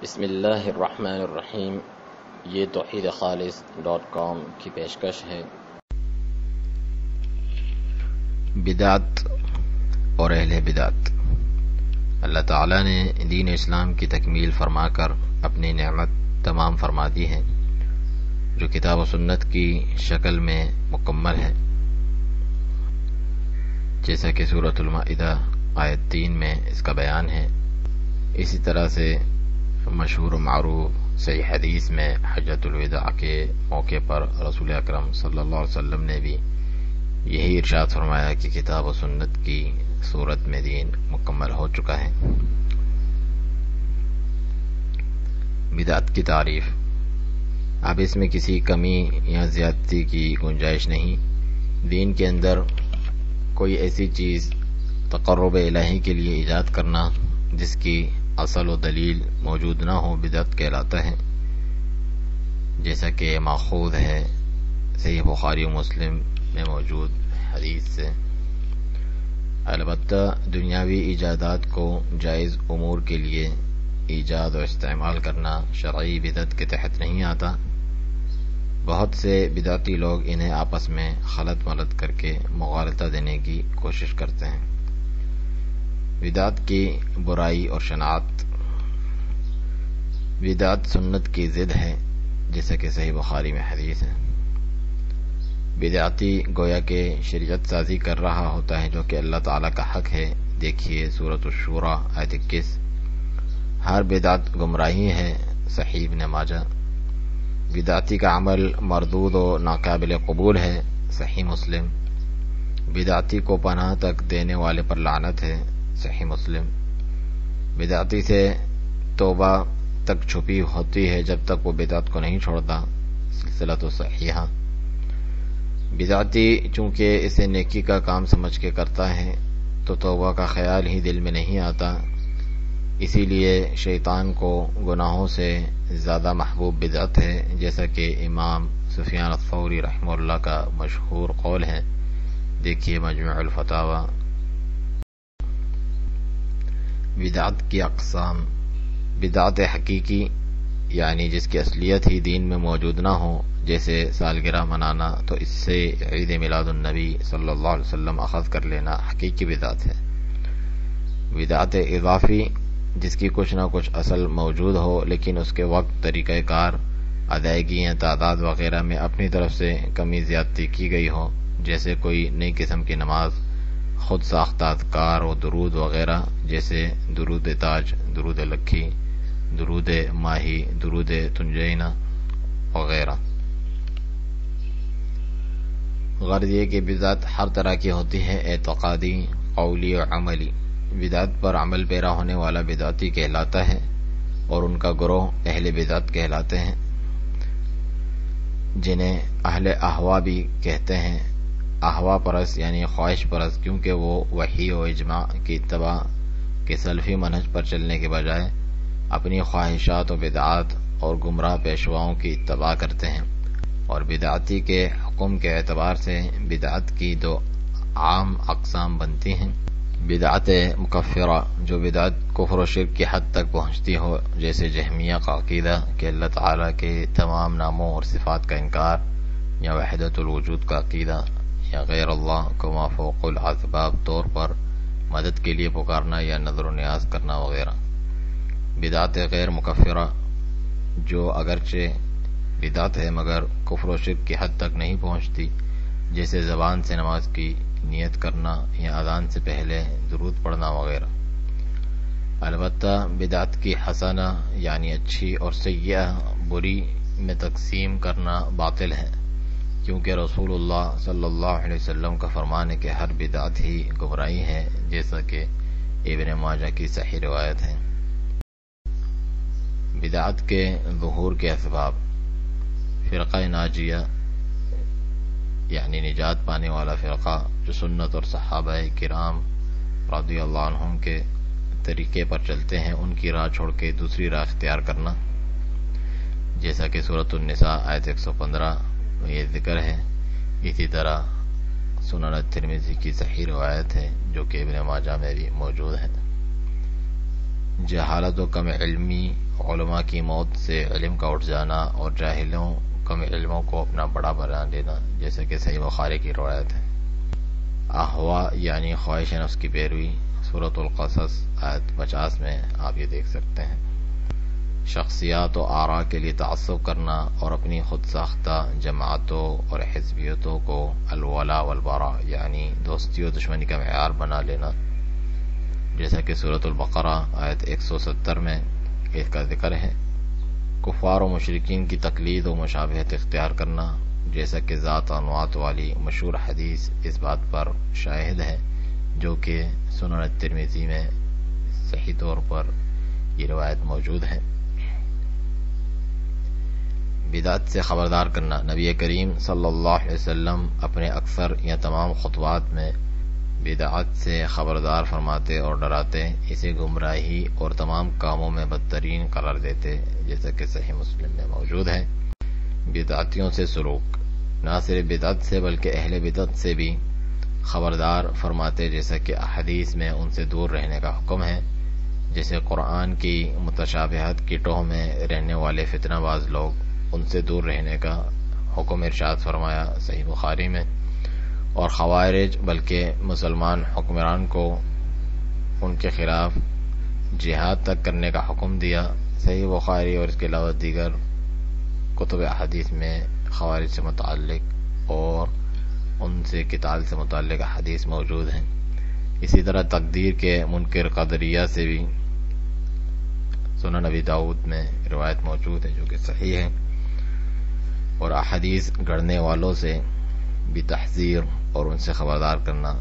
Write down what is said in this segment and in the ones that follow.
بسم اللہ الرحمن الرحیم۔ یہ توحیدخالص.com کی پیشکش ہے۔ بدعت اور اہل بدعت۔ اللہ تعالیٰ نے دین اسلام کی تکمیل فرما کر اپنی نعمت تمام فرما دی ہے، جو کتاب و سنت کی شکل میں مکمل ہے، جیسا کہ سورۃ المائدہ آیت 3 میں اس کا بیان ہے۔ اسی طرح سے مشہور و معروف صحیح حدیث میں حجۃ الوداع کے موقع پر رسول اکرم صلی اللہ علیہ وسلم نے بھی یہی ارشاد فرمایا کہ کتاب و سنت کی صورت میں دین مکمل ہو چکا ہے۔ بدعت کی تعریف۔ اب اس میں کسی کمی یا زیادتی کی گنجائش نہیں۔ دین کے اندر کوئی ایسی چیز تقرب الہی کے لیے ایجاد کرنا جس کی اصل و دلیل موجود نہ ہو بدعت کہلاتا ہے، جیسا کہ ماخوذ ہے صحیح بخاری و مسلم میں موجود حدیث سے۔ البتہ دنیاوی ایجادات کو جائز امور کے لیے ایجاد و استعمال کرنا شرعی بدعت کے تحت نہیں آتا۔ بہت سے بدعتی لوگ انہیں آپس میں خلط ملط کر کے مغالطہ دینے کی کوشش کرتے ہیں۔ بدعت کی برائی اور شناعت۔ بدعت سنت کی ضد ہے، جیسا کہ صحیح بخاری میں حدیث ہے۔ بدعتی گویا کہ شریعت سازی کر رہا ہوتا ہے جو کہ اللہ تعالیٰ کا حق ہے۔ دیکھیے سورۃ الشورى آیت 21۔ ہر بدعت گمراہی ہے، صحیح ابن ماجہ۔ بدعتی کا عمل مردود و ناقابل قبول ہے، صحیح مسلم۔ بدعتی کو پناہ تک دینے والے پر لعنت ہے، صحیح مسلم۔ بدعتی سے توبہ تک چھپی ہوتی ہے جب تک وہ بدعت کو نہیں چھوڑتا، سلسلۃ صحیحہ۔ بدعتی چونکہ اسے نیکی کا کام سمجھ کے کرتا ہے تو توبہ کا خیال ہی دل میں نہیں آتا، اسی لیے شیطان کو گناہوں سے زیادہ محبوب بدعت ہے، جیسا کہ امام سفیان الثوری رحمہ اللہ کا مشہور قول ہے۔ دیکھیے مجموع الفتاوی۔ بدعت کی اقسام۔ بدعت حقیقی، یعنی جس کی اصلیت ہی دین میں موجود نہ ہو، جیسے سالگرہ منانا، تو اس سے عید میلاد النبی صلی اللہ علیہ وسلم اخذ کر لینا حقیقی بدعت ہے۔ بدعت اضافی، جس کی کچھ نہ کچھ اصل موجود ہو لیکن اس کے وقت، طریقہ کار، ادائیگیاں، تعداد وغیرہ میں اپنی طرف سے کمی زیادتی کی گئی ہو، جیسے کوئی نئی قسم کی نماز، خود ساختہ اذکار و درود وغیرہ، جیسے درود تاج، درود لکھی، درود ماہی، درود تنجینا وغیرہ۔ غرض یہ کہ بدعت ہر طرح کی ہوتی ہے، اعتقادی، قولی و عملی۔ بدعت پر عمل پیرا ہونے والا بدعتی کہلاتا ہے، اور ان کا گروہ اہل بدعت کہلاتے ہیں، جنہیں اہل احوا بھی کہتے ہیں۔ احوا پرست یعنی خواہش پرست، کیونکہ وہ وحی و اجماع کی اتباع کے سلفی منہج پر چلنے کے بجائے اپنی خواہشات و بدعات اور گمراہ پیشواؤں کی اتباع کرتے ہیں۔ اور بدعتی کے حکم کے اعتبار سے بدعت کی دو عام اقسام بنتی ہیں۔ بدعت مکفرہ، جو بدعت کفر و شرک کی حد تک پہنچتی ہو، جیسے جہمیہ کا عقیدہ کہ اللہ تعالیٰ کے تمام ناموں اور صفات کا انکار، یا وحدت الوجود کا عقیدہ، یا غیر اللہ کو ما فوق الاسباب طور پر مدد کے لیے پکارنا یا نظر و نیاز کرنا وغیرہ۔ بدعت غیر مکفرہ، جو اگرچہ بدعت ہے مگر کفر و شرک کی حد تک نہیں پہنچتی، جیسے زبان سے نماز کی نیت کرنا یا اذان سے پہلے درود پڑھنا وغیرہ۔ البتہ بدعت کی حسنہ یعنی اچھی اور سیئہ بری میں تقسیم کرنا باطل ہے، کیونکہ رسول اللہ صلی اللہ علیہ وسلم کا فرمان ہے کہ ہر بدعت ہی گمراہی ہے، جیسا کہ ابن ماجہ کی صحیح روایت ہے۔ بدعت کے ظہور کے اسباب۔ فرقہ ناجیہ یعنی نجات پانے والا فرقہ، جو سنت اور صحابہ کرام رضی اللہ عنہم کے طریقے پر چلتے ہیں، ان کی راہ چھوڑ کے دوسری راہ اختیار کرنا، جیسا کہ سورۃ النساء آیت 115 میں یہ ذکر ہے۔ اسی طرح سنن ترمذی کی صحیح روایت ہے، جو کہ ابن ماجہ میں بھی موجود ہے۔ جہالت و کم علمی علماء کی موت سے علم کا اٹھ جانا اور جاہلوں کم علموں کو اپنا بڑا بنا لینا، جیسے کہ صحیح بخاری کی روایت ہے۔ احوا یعنی خواہش نفس کی پیروی، سورۃ القصص آیت 50 میں آپ یہ دیکھ سکتے ہیں۔ شخصیات و آراء کے لیے تعصب کرنا اور اپنی خود ساختہ جماعتوں اور حزبیتوں کو الولا والبراء یعنی دوستی و دشمنی کا معیار بنا لینا، جیسا کہ سورۃ البقرہ آیت 170 میں اس کا ذکر ہے۔ کفار و مشرکین کی تقلید و مشابہت اختیار کرنا، جیسا کہ ذات و انوات والی مشہور حدیث اس بات پر شاہد ہے، جو کہ سنن الترمذی میں صحیح طور پر یہ روایت موجود ہے۔ بدعت سے خبردار کرنا، نبی کریم صلی اللہ علیہ وسلم اپنے اکثر یا تمام خطبات میں بدعت سے خبردار فرماتے اور ڈراتے، اسے گمراہی اور تمام کاموں میں بدترین قرار دیتے، جیسا کہ صحیح مسلم میں موجود ہے۔ بدعتیوں سے سلوک، نہ صرف بدعت سے بلکہ اہل بدعت سے بھی خبردار فرماتے، جیسا کہ احادیث میں ان سے دور رہنے کا حکم ہے، جیسے قرآن کی متشابہات کی ٹوہ میں رہنے والے فتنہ باز لوگ، ان سے دور رہنے کا حکم ارشاد فرمایا صحیح بخاری میں، اور خوارج بلکہ مسلمان حکمران کو ان کے خلاف جہاد تک کرنے کا حکم دیا، صحیح بخاری اور اس کے علاوہ دیگر کتب احادیث میں خوارج سے متعلق اور ان سے قتال سے متعلق احادیث موجود ہیں۔ اسی طرح تقدیر کے منکر قدریہ سے بھی سنن نبی داؤد میں روایت موجود ہے جو کہ صحیح ہے، اور احادیث گڑھنے والوں سے بھی تحذیر اور ان سے خبردار کرنا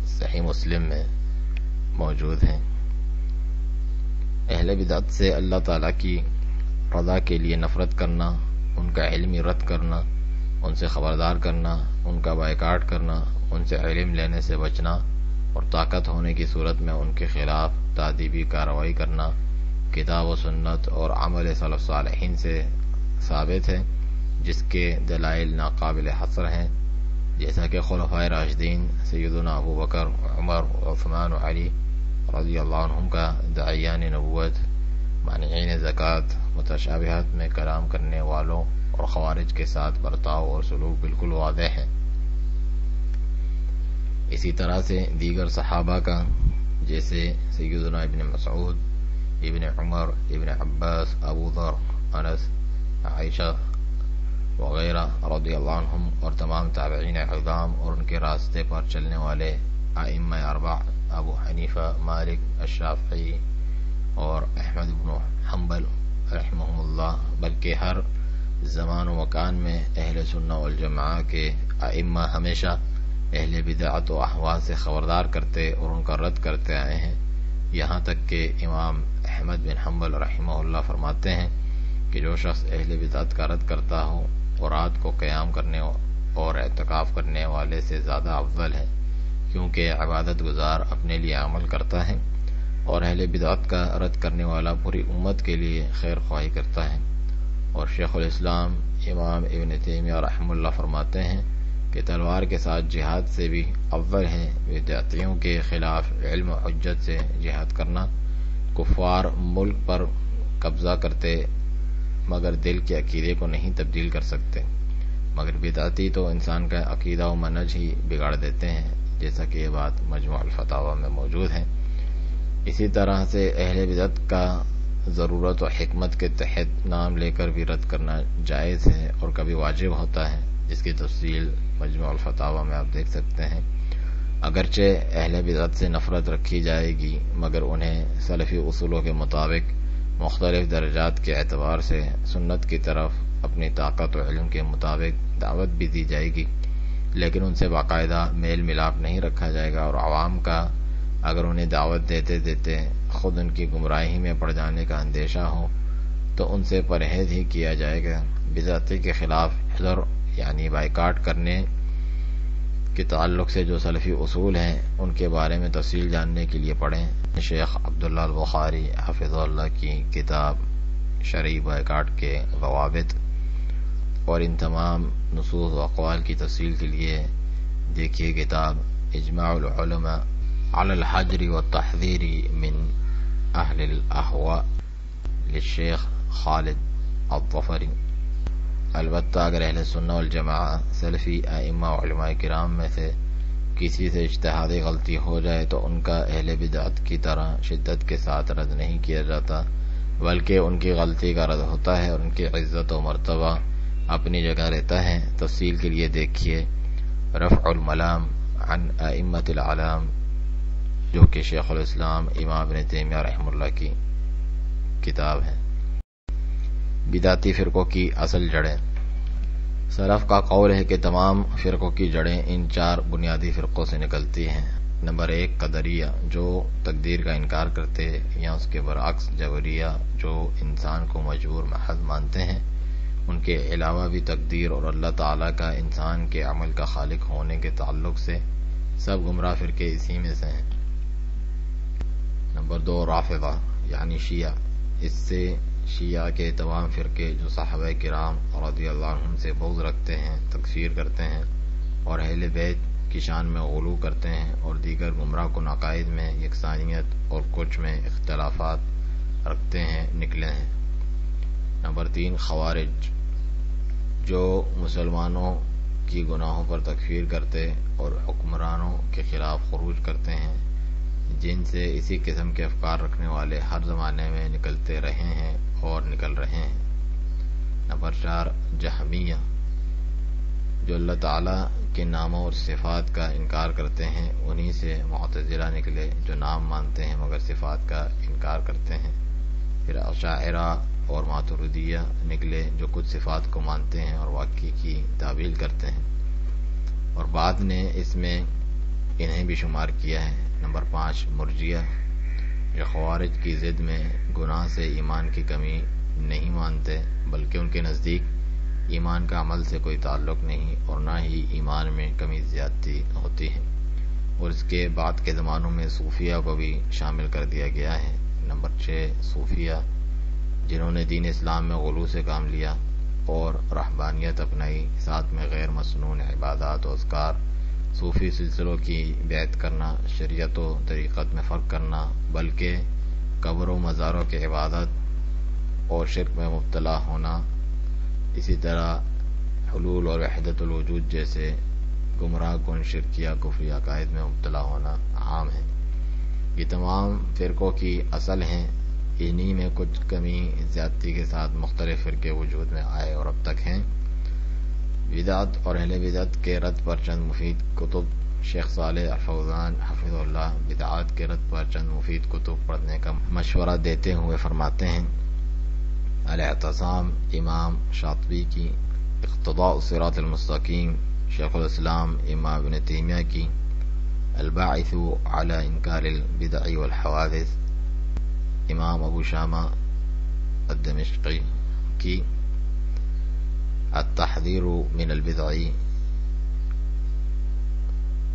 صحیح مسلم میں موجود ہے۔ اہل بدعت سے اللہ تعالیٰ کی رضا کے لیے نفرت کرنا، ان کا علمی رد کرنا، ان سے خبردار کرنا، ان کا بائیکاٹ کرنا، ان سے علم لینے سے بچنا، اور طاقت ہونے کی صورت میں ان کے خلاف تادیبی کارروائی کرنا کتاب و سنت اور عمل سلف صالحین سے ثابت ہے، جس کے دلائل ناقابل حصر ہیں، جیسا کہ خلفائے راشدین سیدنا ابو بکر، عمر، عثمان و علی رضی اللہ عنہم کا داعیان نبوت، مانعین زکوٰۃ، متشابہات میں کلام کرنے والوں اور خوارج کے ساتھ برتاؤ اور سلوک بالکل واضح ہے۔ اسی طرح سے دیگر صحابہ کا، جیسے سیدنا ابن مسعود، ابن عمر، ابن عباس، ابو ذر، انس، عائشہ وغیرہ رضی اللہ عنہم، اور تمام تابعین عظام اور ان کے راستے پر چلنے والے ائمہ اربع ابو حنیفہ، مالک، الشافعی اور احمد بن حنبل رحمہم اللہ، بلکہ ہر زمان و مکان میں اہل سنہ والجماعہ کے ائمہ ہمیشہ اہل بدعت و احوا سے خبردار کرتے اور ان کا رد کرتے آئے ہیں، یہاں تک کہ امام احمد بن حنبل رحمہ اللہ فرماتے ہیں کہ جو شخص اہل بدعت کا رد کرتا ہو اور رات کو قیام کرنے اور اعتکاف کرنے والے سے زیادہ افضل ہے، کیونکہ عبادت گزار اپنے لیے عمل کرتا ہے اور اہل بدعت کا رد کرنے والا پوری امت کے لیے خیر خواہی کرتا ہے۔ اور شیخ الاسلام امام ابن تیمیہ رحمہ اللہ فرماتے ہیں کہ تلوار کے ساتھ جہاد سے بھی افضل ہے بدعتیوں کے خلاف علم و حجت سے جہاد کرنا۔ کفار ملک پر قبضہ کرتے مگر دل کے عقیدے کو نہیں تبدیل کر سکتے، مگر بدعتی تو انسان کا عقیدہ و منہج ہی بگاڑ دیتے ہیں، جیسا کہ یہ بات مجموع الفتاوی میں موجود ہے۔ اسی طرح سے اہل بدعت کا ضرورت و حکمت کے تحت نام لے کر بھی رد کرنا جائز ہے اور کبھی واجب ہوتا ہے، جس کی تفصیل مجموع الفتاوی میں آپ دیکھ سکتے ہیں۔ اگرچہ اہل بدعت سے نفرت رکھی جائے گی، مگر انہیں سلفی اصولوں کے مطابق مختلف درجات کے اعتبار سے سنت کی طرف اپنی طاقت و علم کے مطابق دعوت بھی دی جائے گی، لیکن ان سے باقاعدہ میل ملاپ نہیں رکھا جائے گا، اور عوام کا اگر انہیں دعوت دیتے دیتے خود ان کی گمراہی میں پڑ جانے کا اندیشہ ہو تو ان سے پرہیز ہی کیا جائے گا۔ بدعتی کے خلاف حذر یعنی بائیکاٹ کرنے کے تعلق سے جو سلفی اصول ہیں ان کے بارے میں تفصیل جاننے کے لیے پڑھیں شیخ عبداللہ البخاری حفظہ اللہ کی کتاب شرعی بائیکاٹ کے ضوابط، اور ان تمام نصوص و اقوال کی تفصیل کے لیے دیکھیے کتاب اجماع العلماء علی الحجر والتحذیر من اہل الاہواء للشیخ خالد الظفری۔ البتہ اگر اہل سنہ والجماعہ سلفی ائمہ و علماء کرام میں سے کسی سے اجتہادی غلطی ہو جائے تو ان کا اہل بدعت کی طرح شدت کے ساتھ رد نہیں کیا جاتا، بلکہ ان کی غلطی کا رد ہوتا ہے اور ان کی عزت و مرتبہ اپنی جگہ رہتا ہے۔ تفصیل کے لیے دیکھیے رفع الملام عن ائمۃ العلام، جو کہ شیخ الاسلام امام ابن تیمیہ رحمہ اللہ کی کتاب ہے۔ بدعتی فرقوں کی اصل جڑیں۔ سلف کا قول ہے کہ تمام فرقوں کی جڑیں ان 4 بنیادی فرقوں سے نکلتی ہیں۔ نمبر 1 قدریہ، جو تقدیر کا انکار کرتے یا اس کے برعکس جبریہ، جو انسان کو مجبور محض مانتے ہیں۔ ان کے علاوہ بھی تقدیر اور اللہ تعالیٰ کا انسان کے عمل کا خالق ہونے کے تعلق سے سب گمراہ فرقے اسی میں سے ہیں۔ نمبر 2 رافضہ یعنی شیعہ، اس سے شیعہ کے تمام فرقے جو صحابہ کرام رضی اللہ عنہم سے بغض رکھتے ہیں، تکفیر کرتے ہیں اور اہل بیت کی شان میں غلو کرتے ہیں اور دیگر گمراہ کن عقائد میں یکسانیت اور کچھ میں اختلافات رکھتے ہیں، نکلے ہیں۔ نمبر 3 خوارج، جو مسلمانوں کی گناہوں پر تکفیر کرتے اور حکمرانوں کے خلاف خروج کرتے ہیں، جن سے اسی قسم کے افکار رکھنے والے ہر زمانے میں نکلتے رہے ہیں اور نکل رہے ہیں۔ نمبر 4 جہمیہ، جو اللہ تعالیٰ کے ناموں اور صفات کا انکار کرتے ہیں، انہی سے معتزلہ نکلے جو نام مانتے ہیں مگر صفات کا انکار کرتے ہیں۔ پھر اشاعرہ اور ماتریدیہ نکلے جو کچھ صفات کو مانتے ہیں اور واقعی کی تعویل کرتے ہیں، اور بعد نے اس میں انہیں بھی شمار کیا ہے۔ نمبر 5 مرجیہ، جو خوارج کی ضد میں گناہ سے ایمان کی کمی نہیں مانتے، بلکہ ان کے نزدیک ایمان کا عمل سے کوئی تعلق نہیں اور نہ ہی ایمان میں کمی زیادتی ہوتی ہے، اور اس کے بعد کے زمانوں میں صوفیہ کو بھی شامل کر دیا گیا ہے۔ نمبر 6 صوفیہ، جنہوں نے دین اسلام میں غلو سے کام لیا اور رہبانیت اپنائی، ساتھ میں غیر مسنون عبادات و اذکار، صوفی سلسلوں کی بیعت کرنا، شریعت و طریقت میں فرق کرنا، بلکہ قبر و مزاروں کی عبادت اور شرک میں مبتلا ہونا، اسی طرح حلول اور وحدت الوجود جیسے گمراہ کن شرکیہ کفری عقائد میں مبتلا ہونا عام ہے۔ یہ تمام فرقوں کی اصل ہیں، انہی میں کچھ کمی زیادتی کے ساتھ مختلف فرقے وجود میں آئے اور اب تک ہیں۔ بدعت اور اہل بدعت کے رد پر چند مفید کتب۔ شیخ صالح الفوزان حفظ اللہ بدعات کے رد پر چند مفید کتب پڑھنے کا مشورہ دیتے ہوئے فرماتے ہیں: الاعتصام امام شاطبی کی، اقتضاء الصراط المستقیم شیخ الاسلام امام ابن تیمیہ کی، الباعث علی انکار البدع والحوادث امام ابو شامہ الدمشقی کی، التحذیر من البدع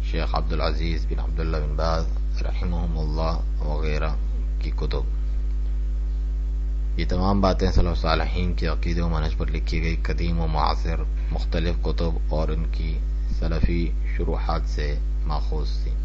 شیخ عبدالعزیز بن عبداللہ بن باز رحمہم اللہ وغیرہ کی کتب۔ یہ تمام باتیں سلف صالحین کے عقیدے و منہج پر لکھی گئی قدیم و معاصر مختلف کتب اور ان کی سلفی شروحات سے ماخوذ تھیں۔